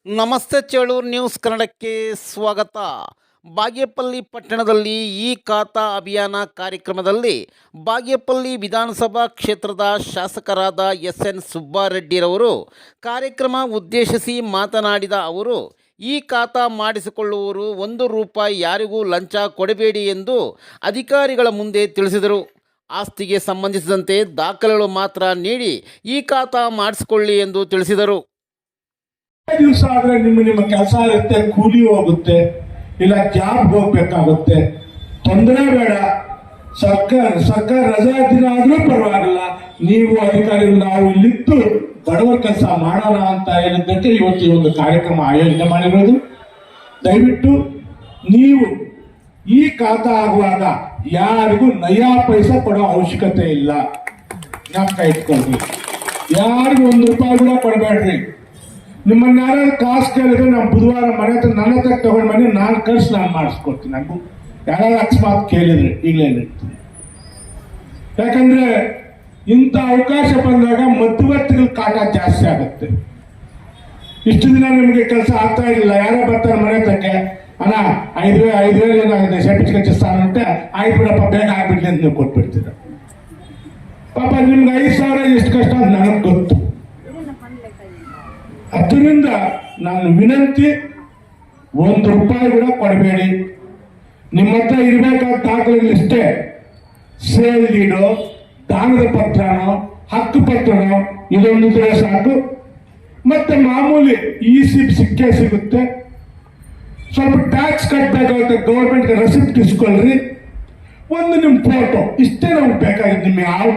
ನಮಸ್ತೆ ಚೇಳೂರು ನ್ಯೂಸ್ ಕನ್ನಡಕ್ಕೆ ಸ್ವಾಗತ. ಬಾಗೇಪಲ್ಲಿ ಪಟ್ಟಣದಲ್ಲಿ ಈ ಖಾತಾ ಅಭಿಯಾನ ಕಾರ್ಯಕ್ರಮದಲ್ಲಿ ಬಾಗೇಪಲ್ಲಿ ವಿಧಾನಸಭಾ ಕ್ಷೇತ್ರದ ಶಾಸಕರಾದ ಎಸ್.ಎನ್. ಸುಬ್ಬಾರೆಡ್ಡಿರವರು ಕಾರ್ಯಕ್ರಮ ಉದ್ದೇಶಿಸಿ ಮಾತನಾಡಿದ ಅವರು, ಈ ಖಾತಾ ಮಾಡಿಸಿಕೊಳ್ಳುವವರು ₹1 ಯಾರಿಗೂ ಲಂಚ ಕೊಡಬೇಡಿ ಎಂದು ಅಧಿಕಾರಿಗಳ ಮುಂದೆ ತಿಳಿಸಿದರು. ಆಸ್ತಿಗೆ ಸಂಬಂಧಿಸಿದಂತೆ ದಾಖಲೆಗಳು ಮಾತ್ರ ನೀಡಿ ಈ ಖಾತಾ ಮಾಡಿಸಿಕೊಳ್ಳಿ ಎಂದು ತಿಳಿಸಿದರು. ದಿವಸ ಆದ್ರೆ ನಿಮ್ಮ ಕೆಲಸ ಇರುತ್ತೆ, ಕೂಲಿ ಹೋಗುತ್ತೆ, ಇಲ್ಲ ಜಾಬ್ ಹೋಗ್ಬೇಕಾಗುತ್ತೆ, ತೊಂದರೆ ಬೇಡ. ಸರ್ಕಾರ ರಜಾ ದಿನ ಆದ್ರೂ ಪರವಾಗಿಲ್ಲ, ನೀವು ಅಧಿಕಾರಿಗಳು ನಾವು ಇಲ್ಲಿದ್ದು ಬಡವರ ಕೆಲಸ ಮಾಡೋಣ ಅಂತ ಹೇಳಿದ್ದಕ್ಕೆ ಇವತ್ತು ಈ ಒಂದು ಕಾರ್ಯಕ್ರಮ ಆಯೋಜನೆ ಮಾಡಿರೋದು. ದಯವಿಟ್ಟು ನೀವು ಈ ಖಾತಾ ಆಗುವಾಗ ಯಾರಿಗೂ ನಯಾ ಪೈಸಾ ಕೊಡೋ ಅವಶ್ಯಕತೆ ಇಲ್ಲ. ಜ್ಞಾಪಕ ಇಟ್ಕೊಳ್ರಿ, ಯಾರಿಗೂ ₹1 ಕೂಡ ಕೊಡಬೇಡ್ರಿ. ನಿಮ್ಮನ್ನ ಯಾರು ಕಾಸು ಕೇಳಿದ್ರೆ ನಾನು ಬುಧವಾರ ಮನೆ ಹತ್ರ ನನ್ನ ಹತ್ರ ತಗೊಂಡು ಬನ್ನಿ, ನಾನು ಖರ್ಚು ನಾನು ಮಾಡಿಸ್ಕೊಡ್ತೀನಿ. ನನಗೂ ಯಾರು ಅಕಸ್ಮಾತ್ ಕೇಳಿದ್ರೆ ಈಗಲೇ ಹೇಳ್ತೀನಿ. ಯಾಕಂದ್ರೆ ಇಂಥ ಅವಕಾಶ ಬಂದಾಗ ಮಧ್ಯವರ್ತಿಗಳ ಕಾಟ ಜಾಸ್ತಿ ಆಗುತ್ತೆ. ಇಷ್ಟು ದಿನ ನಿಮಗೆ ಕೆಲಸ ಆಗ್ತಾ ಇರಲಿಲ್ಲ, ಯಾರೋ ಬರ್ತಾರೆ ಮನೆ ಹತ್ರಕ್ಕೆ, ಅಣ್ಣ 5,000 ಏನಾಗಿದೆ ಸರ್ಟಿಫಿಕೇಟ್ ಸ್ಥಾನ ಅಂತ, ಆಯ್ತು ಬಿಡಪ್ಪ ಬೇಗ ಆಗ್ಬಿಡ್ಲಿ ಅಂತ ನೀವು ಕೊಟ್ಬಿಡ್ತೀರ. ಪಾಪ ನಿಮ್ಗೆ 5,000 ಎಷ್ಟು ಕಷ್ಟ ಅಂತ ನನಗೆ ಗೊತ್ತು. ಅದರಿಂದ ನಾನು ವಿನಂತಿ, ₹1 ಕೂಡ ಕೊಡಬೇಡಿ. ನಿಮ್ಮ ಹತ್ರ ಇರಬೇಕಾದ ದಾಖಲೆಗಳಿಷ್ಟೇ: ಸೇಲ್ ಡೀಡೋ, ದಾನದ ಪತ್ರನೋ, ಹಕ್ಕು ಪತ್ರನೋ, ಇದೊಂದಿದ್ರೆ ಸಾಕು. ಮತ್ತೆ ಮಾಮೂಲಿ ಸಿಕ್ಕೇ ಸಿಗುತ್ತೆ. ಸ್ವಲ್ಪ ಟ್ಯಾಕ್ಸ್ ಕಟ್ಟಬೇಕಾಗುತ್ತೆ, ಗೌರ್ಮೆಂಟ್ಗೆ ರೆಸಿಪ್ಟ್ ಇಸ್ಕೊಳ್ರಿ, ಒಂದು ನಿಮ್ಮ ಫೋಟೋ, ಇಷ್ಟೇ ನಮ್ಗೆ ಬೇಕಾಗಿತ್ತು. ನಿಮ್ಮ ಯಾವ